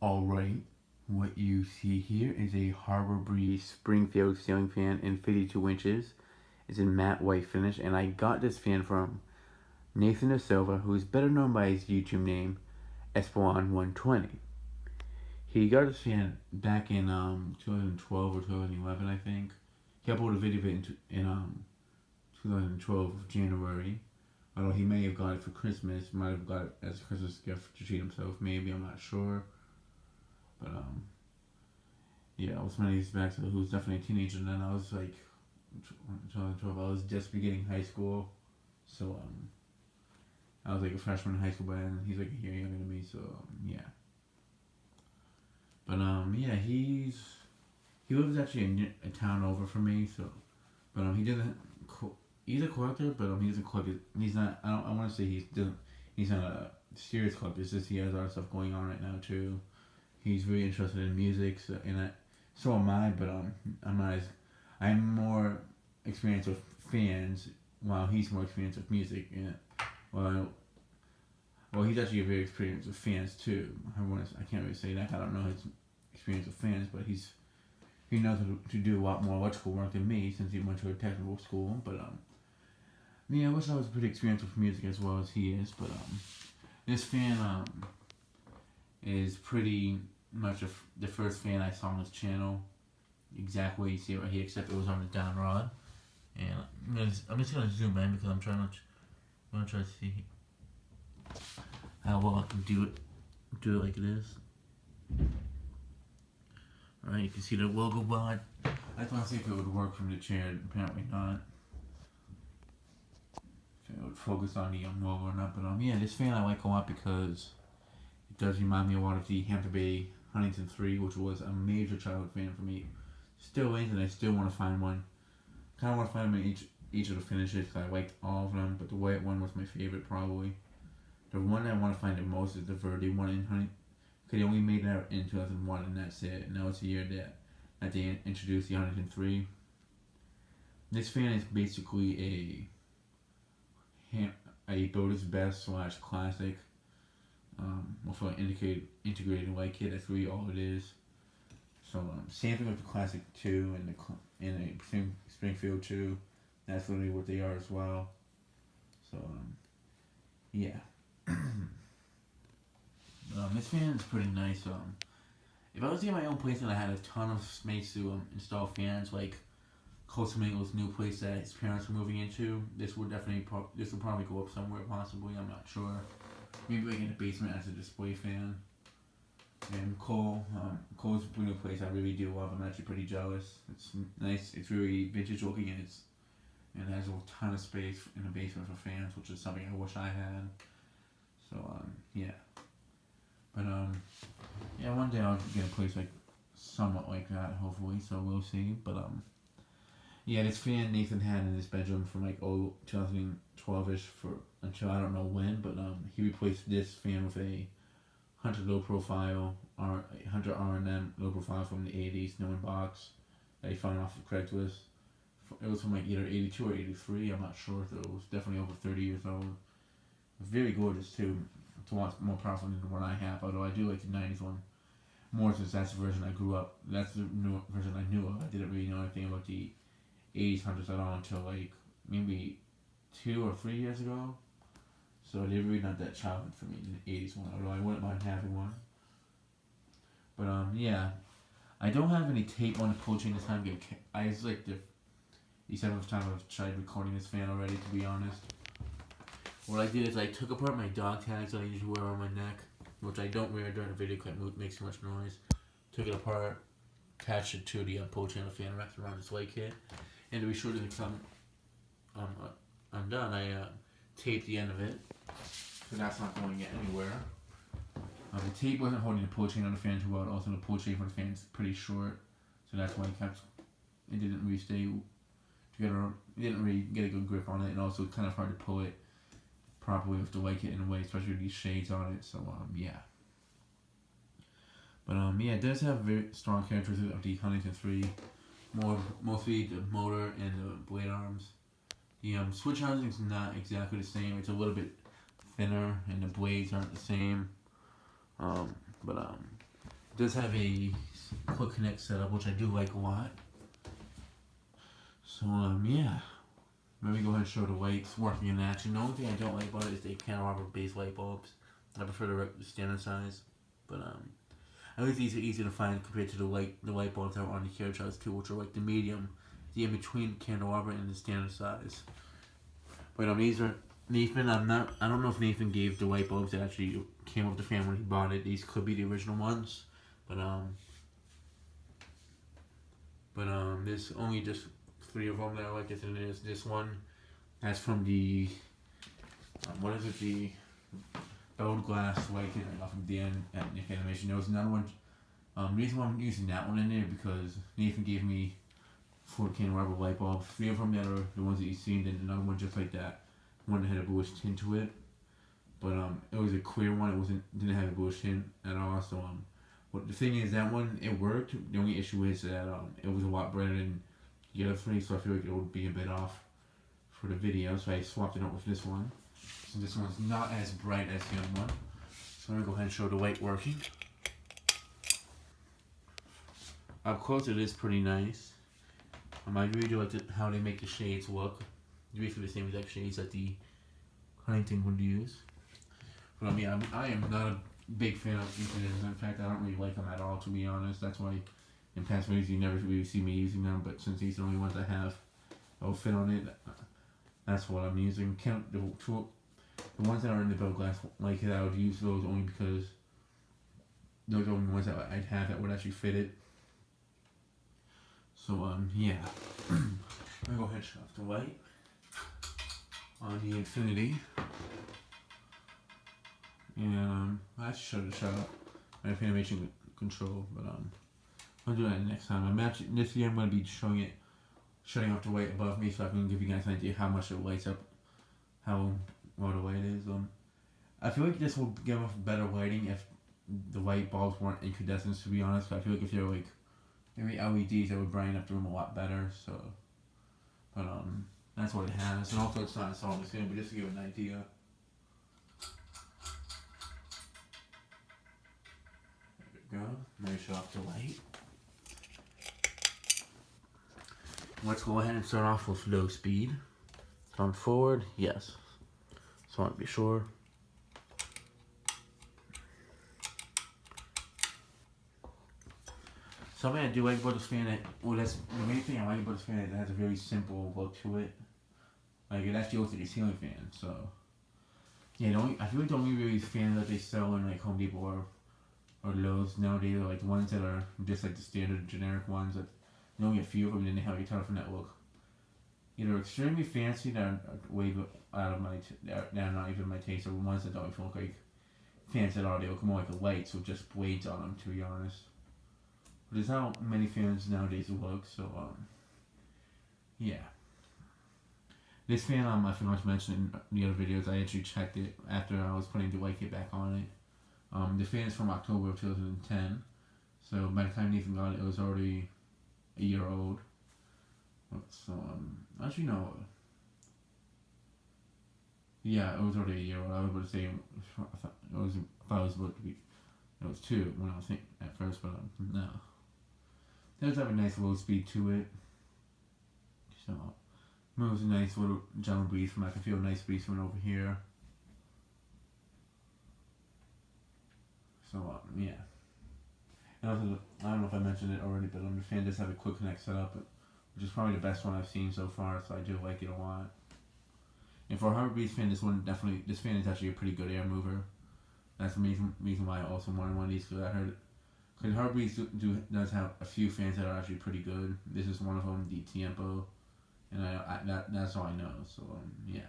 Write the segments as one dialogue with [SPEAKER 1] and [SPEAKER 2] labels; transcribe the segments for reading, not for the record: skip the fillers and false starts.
[SPEAKER 1] Alright, what you see here is a Harbor Breeze Springfield ceiling fan in 52 inches. It's in matte white finish, and I got this fan from Nathan Dasilva, who is better known by his YouTube name, Espelon120. He got this fan back in 2012 or 2011, I think. He uploaded a video of it in 2012 January. Although he may have got it for Christmas, might have got it as a Christmas gift to treat himself. Maybe, I'm not sure. But yeah, I was many years back, so he was definitely a teenager. And then I was like 2012. I was just beginning high school, so I was like a freshman in high school by then. And he's like a year younger than me, so yeah. But yeah, he lives actually a town over from me, so but he doesn't. He's a collector, but he doesn't collect it. He's not. I want to say he's not a serious collector. It's just he has a lot of stuff going on right now too. He's really interested in music, so am I. But I'm not as I'm more experienced with fans, while he's more experienced with music. And well, he's actually very experienced with fans too. I can't really say that. I don't know his experience with fans, but he knows to do a lot more electrical work than me since he went to a technical school. But yeah, I wish I was pretty experienced with music as well as he is. But this fan is pretty much the first fan I saw on his channel. Exactly, you see it right here, except it was on the down rod. And I'm just gonna zoom in because I'm trying to see how well I can do it like it is. Alright, you can see the logo bar. I thought to see if it would work from the chair. Apparently not. If it would focus on the logo or not. But yeah, this fan I like a lot because it does remind me a lot of the Hampton Bay Huntington 3, which was a major childhood fan for me. Still is, and I still want to find one. Kind of want to find them in each of the finishes because I liked all of them, but the white one was my favorite probably. The one I want to find the most is the Verde one in Huntington. They only made that in 2001, and that's it. Now it's the year that they introduced the Huntington 3. This fan is basically a builder's best / classic. With an integrated white kit. That's really all it is. So same thing with the Classic 2 and the Springfield 2. That's literally what they are as well. So yeah. This fan is pretty nice. If I was in my own place and I had a ton of space to install fans, like close to Mingle's new place that his parents were moving into, this would probably go up somewhere possibly. I'm not sure. Maybe like in the basement as a display fan. And Cole's new place I really do love. I'm actually pretty jealous. It's nice. It's really vintage looking, and it has a ton of space in the basement for fans, which is something I wish I had. So yeah. But yeah, one day I'll get a place like somewhat like that, hopefully. So we'll see. But yeah, this fan Nathan had in his bedroom from like 2012ish for until I don't know when. But he replaced this fan with a Hunter low profile, Hunter R&M low profile from the 80s, no in box, that he found off of Craigslist. It was from like either 82 or 83, I'm not sure, so it was definitely over 30 years old. Very gorgeous too. It's a lot more powerful than the one I have, although I do like the 90s one more since that's the version I grew up. That's the new version I knew of. I didn't really know anything about the 80s Hunters at all until like maybe 2 or 3 years ago. So they're really not that childhood for me, the 80s one, although I wouldn't mind having one. But yeah, I don't have any tape on the pull chain this time. It's like the 7th time I've tried recording this fan already, to be honest. What I did is I took apart my dog tags that I usually wear on my neck, which I don't wear during the video because it makes too much noise. Took it apart, attached it to the pull chain of the fan, wrapped around this white kit, and to be sure to come undone, I taped the end of it, so that's not going anywhere. The tape wasn't holding the pull chain on the fan too well. Also, the pull chain for the fan is pretty short, so that's why it didn't really stay together. It didn't really get a good grip on it, and also it's kind of hard to pull it properly with the white kit in a way, especially with these shades on it. So yeah. But yeah, it does have very strong characteristics of the Huntington 3. Mostly the motor and the blade arms. The switch housing is not exactly the same. It's a little bit thinner, and the blades aren't the same. But It does have a quick connect setup, which I do like a lot. So yeah. Let me go ahead and show the lights working in action. The only thing I don't like about it is they cantilever base light bulbs. I prefer the standard size, but at least these are easy to find compared to the light bulbs that are on the carriage house too, which are like the medium, the in between cantilever and the standard size. But these are Nathan. I don't know if Nathan gave the light bulbs that actually came with the fan when he bought it. These could be the original ones, but there's only just 3 of them that are like this, and there's this one that's from the what is it, the Belled Glass light off of the end at Nick Animation. There was another one. The reason why I'm using that one in there because Nathan gave me 4 cantilever light bulbs. 3 of them that are the ones that you've seen, then another one just like that. One that had a bluish tint to it, but it was a clear one. It didn't have a bluish tint at all. So but the thing is that one it worked. The only issue is that it was a lot brighter than the other 3, so I feel like it would be a bit off for the video. So I swapped it out with this one. So this one's not as bright as the other one. So I'm gonna go ahead and show the light working. Up close, it is pretty nice. I really do like how they make the shades look. Basically the same exact shades that the Huntington would use. But I am not a big fan of Infinitors. In fact, I don't really like them at all, to be honest. That's why in past videos you never really see me using them. But since these are the only ones I have, I'll fit on it. That's what I'm using. The ones that are in the Belled Glass like it, I would use those only because those are the only ones that I'd have that would actually fit it. So yeah. I'm gonna go ahead and shut off the light on the Infinity. And I should shut up my animation control, but I'll do that next time. This year I'm gonna be shutting off the light above me so I can give you guys an idea how much it lights up, how well the light is. I feel like this will give off better lighting if the light bulbs weren't incandescents, to be honest. I feel like if they're like maybe LEDs, that would brighten up the room a lot better. So, but that's what it has, and also it's not installed this game, but just to give you an idea. There we go. Let me shut off the light. Let's go ahead and start off with low speed. On forward, yes. So I want to be sure. Something I do like about this fan, that's the main thing I like about this fan is it has a very simple look to it. Like it actually looks like a ceiling fan. So yeah, I feel like the only really fans that they sell in like Home Depot or Lowe's nowadays are like the ones that are just like the standard generic ones that you only get a few of them and then they have a ton of them that look either extremely fancy that are way out of that are not even my taste, or ones that don't even look like fans at all. They look more like lights with just blades on them, to be honest. But there's not many fans nowadays look, so yeah. This fan I forgot to mention in the other videos. I actually checked it after I was putting the light kit back on it. The fan is from October of 2010, so by the time Nathan got it, it was already a year old. So actually no. Yeah, it was already a year old. I was about to say I thought it was about to be. It was 2 when I was thinking at first, but no. It does have a nice low speed to it. So moves a nice little gentle breeze from. I can feel a nice breeze coming over here. So yeah. And also, I don't know if I mentioned it already, but the fan does have a quick connect setup, which is probably the best one I've seen so far. So I do like it a lot. And for a Harbor Breeze fan, this fan is actually a pretty good air mover. That's the reason why I also wanted one of these, because I heard, because Harbor Breeze does have a few fans that are actually pretty good. This is one of them, the Tiempo, and that's all I know. So yeah.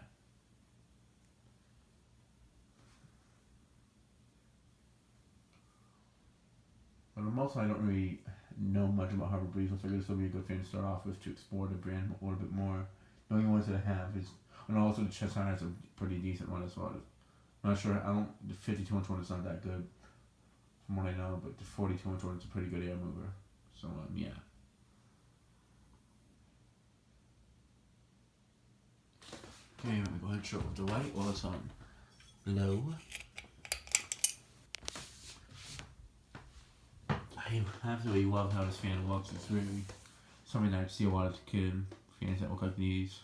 [SPEAKER 1] But mostly I don't really know much about Harbor Breeze. I figured this would be a good fan to start off with to explore the brand a little bit more. The only ones that I have is, and also the Cheshire is a pretty decent one as well. I'm not sure. The 52-inch one is not that good, from what I know, but the 42-inch one is a pretty good air mover. So yeah. Okay, let me go ahead and show the light while it's on low. I absolutely love how this fan looks. It's really something that I see a lot of kid fans that look like these.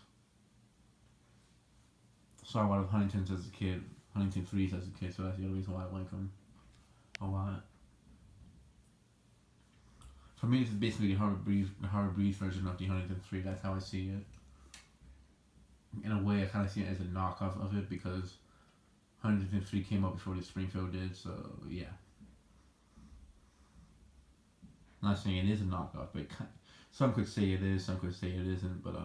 [SPEAKER 1] Saw a lot of Huntingtons as a kid, Huntington 3s as a kid, so that's the other reason why I like them a lot. For me, this is basically the Harbor Breeze version of the Huntington 3. That's how I see it. In a way, I kind of see it as a knockoff of it because Huntington 3 came out before the Springfield did, so yeah. I'm not saying it is a knockoff, but some could say it is, some could say it isn't, but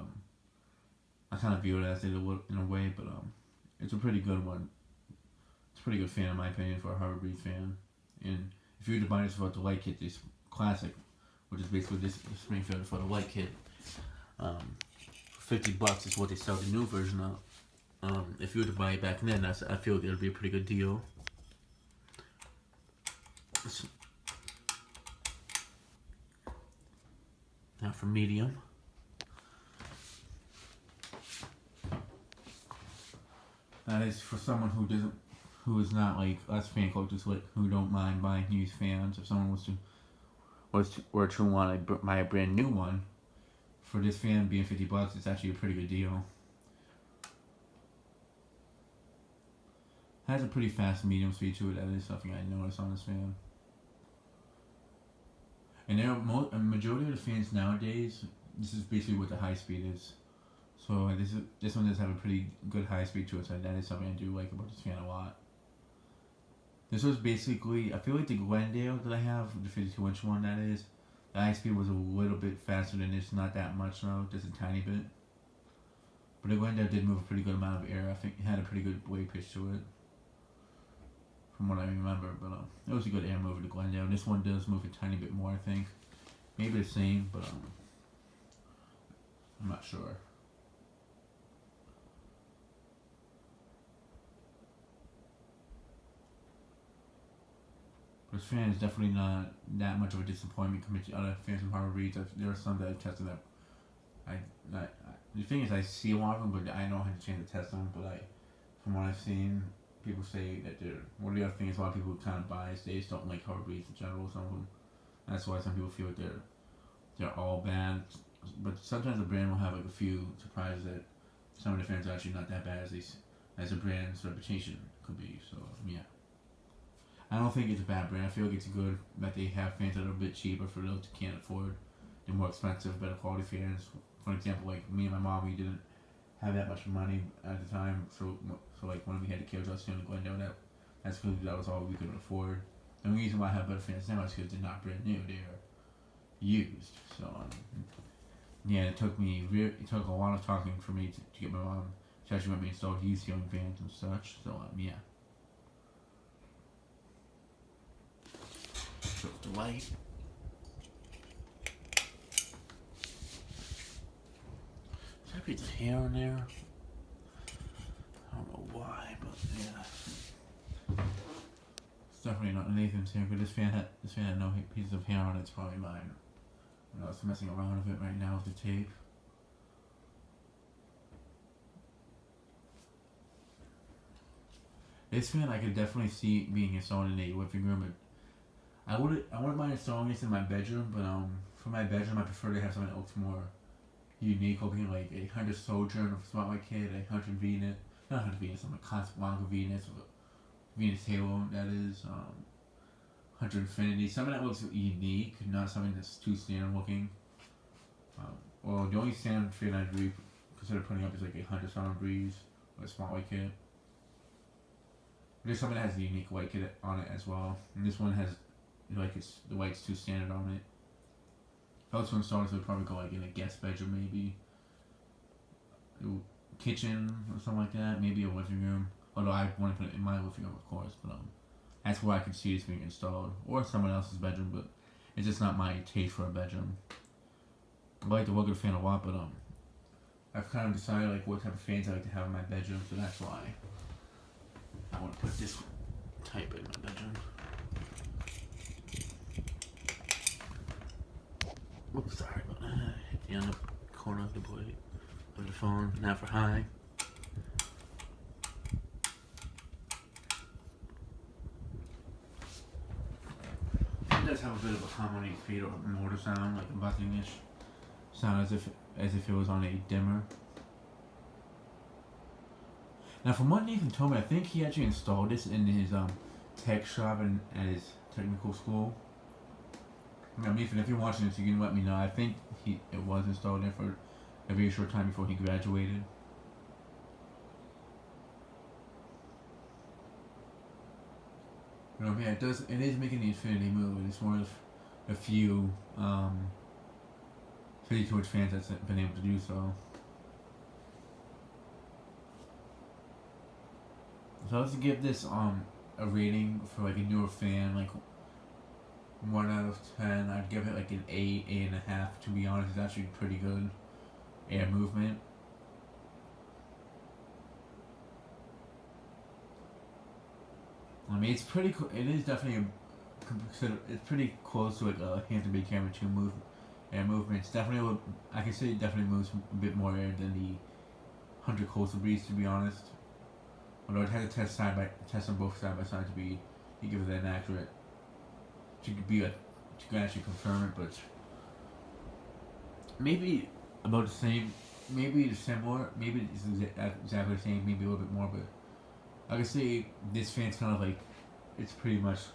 [SPEAKER 1] I kind of view it as it in a way, but it's a pretty good one. It's a pretty good fan in my opinion for a Harbor Breeze fan. And if you were to buy this for the light kit, this classic, which is basically this Springfield for the light kit, for $50 is what they sell the new version of. If you were to buy it back then, I feel like it would be a pretty good deal. Now for medium. That is for someone who is not like us fan collectors, like who don't mind buying used fans. If someone were to want to buy a brand new one, for this fan being $50, it's actually a pretty good deal. Has a pretty fast medium speed to it. That is something I noticed on this fan. And a majority of the fans nowadays, this is basically what the high speed is. So this one does have a pretty good high speed to it, so that is something I do like about this fan a lot. This was basically, I feel like the Glendale that I have, the 52-inch one that is, the high speed was a little bit faster than this, not that much though, just a tiny bit. But the Glendale did move a pretty good amount of air. I think it had a pretty good wave pitch to it, from what I remember, but it was a good air mover to Glendale. This one does move a tiny bit more, I think. Maybe the same, but I'm not sure. This fan is definitely not that much of a disappointment compared to other fans from Harbor Breeze. There are some that I've tested that the thing is I see a lot of them, but I don't have a chance to test them. But from what I've seen, people say that they're. One of the other things, a lot of people kind of biased. They just don't like Harbor Breeze in general. Some of them. That's why some people feel like they're all bad. But sometimes a brand will have like a few surprises that some of the fans are actually not that bad as a brand's reputation could be. So yeah. I don't think it's a bad brand. I feel like it's good that they have fans that are a bit cheaper for those who can't afford the more expensive, better quality fans. For example, like me and my mom, we didn't have that much money at the time, so like when we had the kids, I was in Glendale, that's because that was all we could afford. And the reason why I have better fans now is because they're not brand new; they're used. So yeah, it took a lot of talking for me to get my mom to actually let me install used ceiling fans and such. So yeah. So the light. Is that a piece of hair on there? I don't know why, but yeah. It's definitely not Nathan's hair, but this fan had no pieces of hair on it. It's probably mine. I was messing around with it right now with the tape. This fan I could definitely see being installed in a living room, but I wouldn't mind installing this in my bedroom, but for my bedroom I prefer to have something that looks more unique looking, like a Hunter Sojourn of Spotlight Kid, a Hunter Venus, not Hunter Venus, I'm a Casablanca Venus, Venus Halo, that is, Hunter Infinity, something that looks unique, not something that's too standard looking. Well, the only standard fan I'd really consider putting up is like a Hunter Summer Breeze or a Spotlight Kit. There's something that has a unique white kit on it as well, and this one has the white's too standard on it. If I was to install this, I would probably go like in a guest bedroom, maybe a kitchen or something like that, maybe a living room. Although I want to put it in my living room, of course, but that's where I could see this being installed, or someone else's bedroom. But it's just not my taste for a bedroom. I like the look of the fan a lot, but I've kind of decided like what type of fans I like to have in my bedroom, so that's why I want to put this type in my bedroom. Oops, sorry about that. Hit the other corner of the blade of the phone. Now for high. It does have a bit of a harmonic fade or motor sound, like a buzzing-ish sound, as if it was on a dimmer. Now, from what Nathan told me, I think he actually installed this in his tech shop and at his technical school. Now, Nathan, if you're watching this, you can let me know. I think it was installed there for a very short time before he graduated. Yeah, it is making the infinity move. It's one of a few 52-inch fans that's been able to do so. If I was to give this a rating for like a newer fan, like 1 out of 10, I'd give it like an 8.5. To be honest, it's actually pretty good air movement. I mean, it's pretty. It is definitely it's pretty close to like a Hampton Bay Camera 2 air movement. It's definitely I can say it definitely moves a bit more air than the Hunter Coastal Breeze, to be honest. Although it had to test them both side by side to give it an accurate. To can actually confirm it, but maybe about the same, maybe similar, maybe it's exactly the same, maybe a little bit more, but I can say this fan's kind of like, it's pretty much,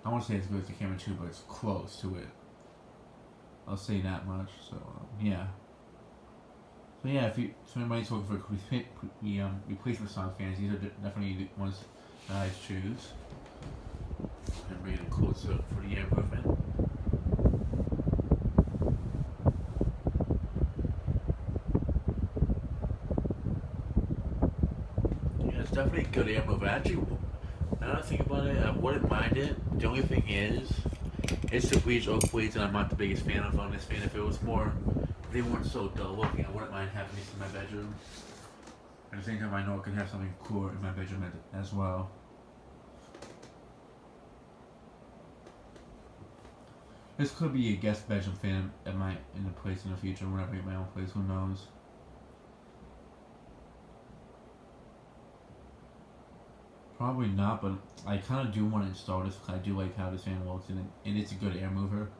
[SPEAKER 1] I won't say as good as the Camera 2, but it's close to it. I'll say that much, so yeah. So yeah, if anybody's looking for replacement style fans, these are definitely the ones that I choose. And bring it closer for the air movement. Yeah, it's definitely a good air movement. Actually, now that I think about it, I wouldn't mind it. The only thing is, it's the bleached oak blades, and I'm not the biggest fan of on this fan. If it was more, if they weren't so dull looking, I wouldn't mind having these in my bedroom. At the same time, I know I can have something cooler in my bedroom as well. This could be a guest bedroom fan in the place in the future. Whenever I get my own place, who knows? Probably not, but I kind of do want to install this because I do like how this fan works, and it's a good air mover.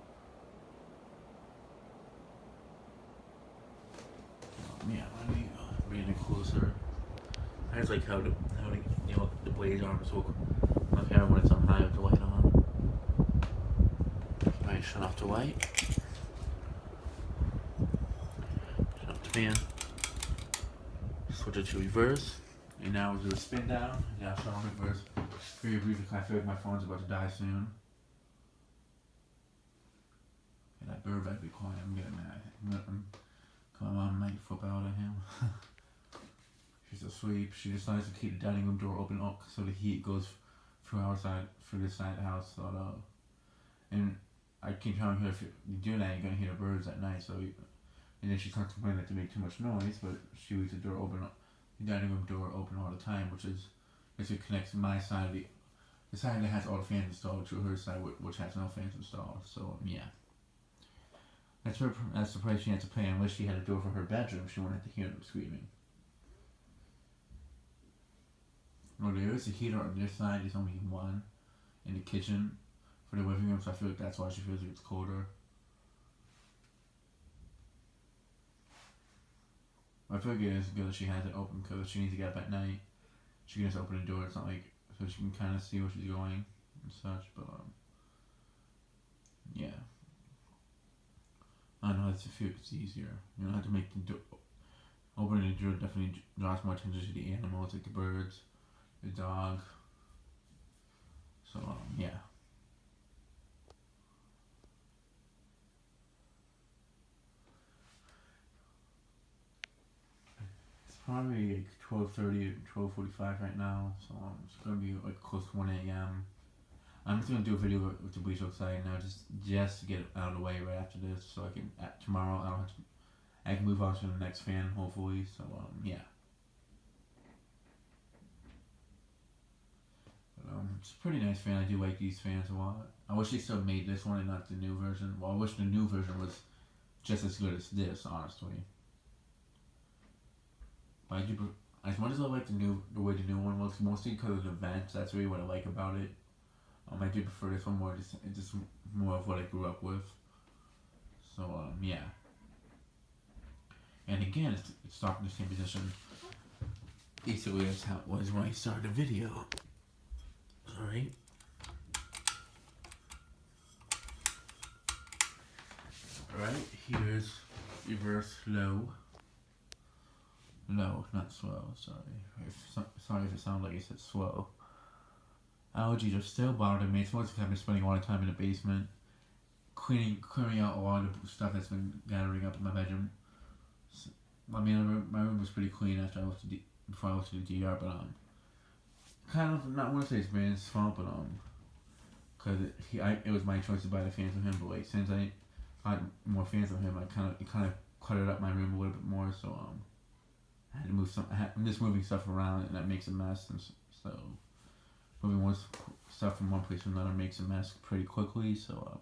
[SPEAKER 1] Yeah, let me bring it closer. I just like how the blades arms look on the camera when it's on high with the light on. Alright, shut off the light. Shut off the fan. Switch it to reverse. And now we'll do a spin down. Yeah, shut on reverse. Very briefly because I feel like my phone's about to die soon. And that bird better be quiet. I'm getting mad. My mom might flip out at him. She's asleep. She decides to keep the dining room door open up so the heat goes through this side of the house. So, and I keep telling her if you do that, you're gonna hear the birds at night. So, and then she starts complaining that they make too much noise, but she leaves the dining room door open all the time, which connects my side of the side that has all the fans installed to her side, which has no fans installed. So yeah, that's the price she had to pay. Unless she had a door for her bedroom, she wouldn't have to hear them screaming. Well, there is a heater on this side. There's only one in the kitchen for the living room, so I feel like that's why she feels like it's colder. I feel like it is good that she has it open because if she needs to get up at night, she can just open the door. It's not like, so she can kind of see where she's going and such, but yeah. I know, I feel it's easier. You don't have to make the door, opening the door definitely draws more attention to the animals, like the birds, the dog. So, yeah. Probably like 12:30, 12:45 right now, so it's gonna be like close to 1 a.m. I'm just gonna do a video with the bleach outside now, just to get it out of the way right after this, so I can tomorrow I can move on to the next fan hopefully. So yeah. But, it's a pretty nice fan. I do like these fans a lot. I wish they still made this one and not the new version. Well, I wish the new version was just as good as this, honestly. But I do, as much as I like the way the new one looks, mostly because of the vents. That's really what I like about it. I do prefer this one more. It's just more of what I grew up with. So yeah. And again, it's stopped in the same position. Basically, that's how it was when I started the video. All right. All right. Here's reverse low. No, not slow. Sorry. Sorry if it sounded like I said slow. Allergies are still bothering me. It's mostly because I've been spending a lot of time in the basement, clearing out a lot of stuff that's been gathering up in my bedroom. So, I mean, my room was pretty clean after before I went to the DR, but kind of not want to say it's been his fault, but because it was my choice to buy the fans from him. But like since I got more fans from him, it kind of cluttered up my room a little bit more. So I had to move I'm just moving stuff around, and that makes a mess, and so. Moving more stuff from one place to another makes a mess pretty quickly, so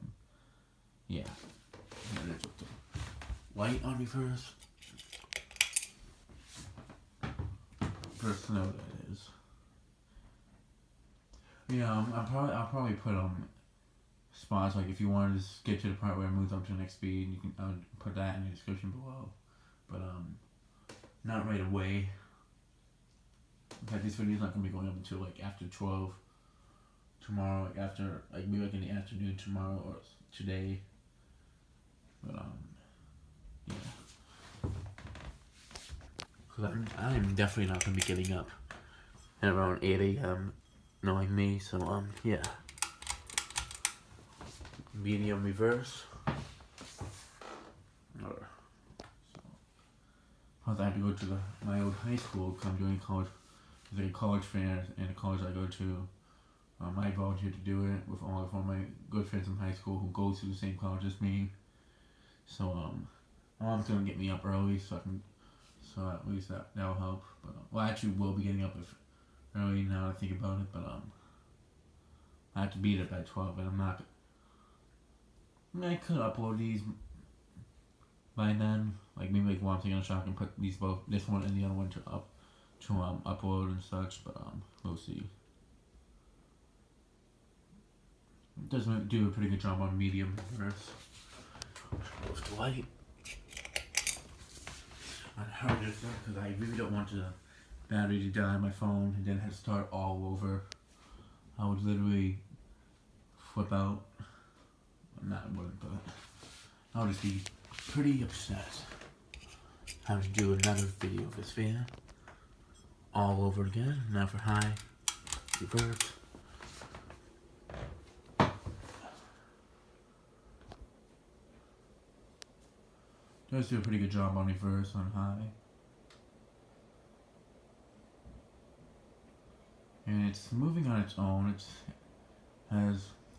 [SPEAKER 1] yeah. Light on me first. First note that is. Yeah, I'll probably put spots like if you wanted to skip to the part where it moves up to the next speed, you can put that in the description below. But not right away. In fact, this video is not going to be going up until like after 12 tomorrow, maybe like in the afternoon tomorrow or today. But yeah. Because I'm definitely not going to be getting up at around 8 a.m. knowing me, so yeah. Medium reverse. Plus I have to go to my old high school because I'm doing college. There's a college fair in the college I go to. I volunteered to do it with all of my good friends from high school who go to the same college as me. So mom's gonna get me up early so at least that'll help. But well, I actually will be getting up early now that I think about it. But I have to be there by 12, and I'm not. I mean, I could upload these by then. Like maybe like while I'm taking a shower, I can put this one and the other one to upload and such, but we'll see. It does do a pretty good job on medium reverse. Close to light. I heard this because I really don't want the battery to die on my phone and then have to start all over. I would literally flip out. Not wouldn't, but I would just be pretty upset having to do another video of this fan. All over again. Now for high, reverse. Does do a pretty good job on reverse on high. And it's moving on its own.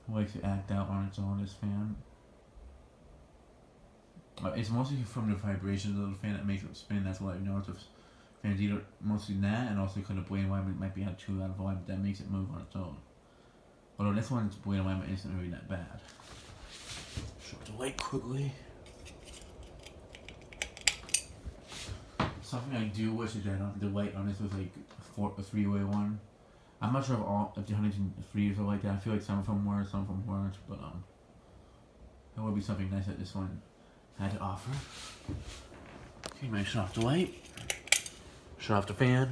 [SPEAKER 1] Likes to act out on its own, this fan. It's mostly from the vibrations of the fan that makes it spin. That's what I've noticed with fans, either mostly that and also because the blade alignment might be too out of alignment that makes it move on its own. Although this one's blade alignment isn't really that bad. Show the light quickly. Something I do wish is that the light on this was like a three-way one. I'm not sure if the Huntington 3s are like that. I feel like some of them were, some of them weren't, but that would be something nice that this one had to offer. Okay, might shut off the light. Shut off the fan.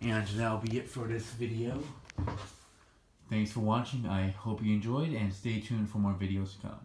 [SPEAKER 1] And that'll be it for this video. Thanks for watching. I hope you enjoyed, and stay tuned for more videos to come.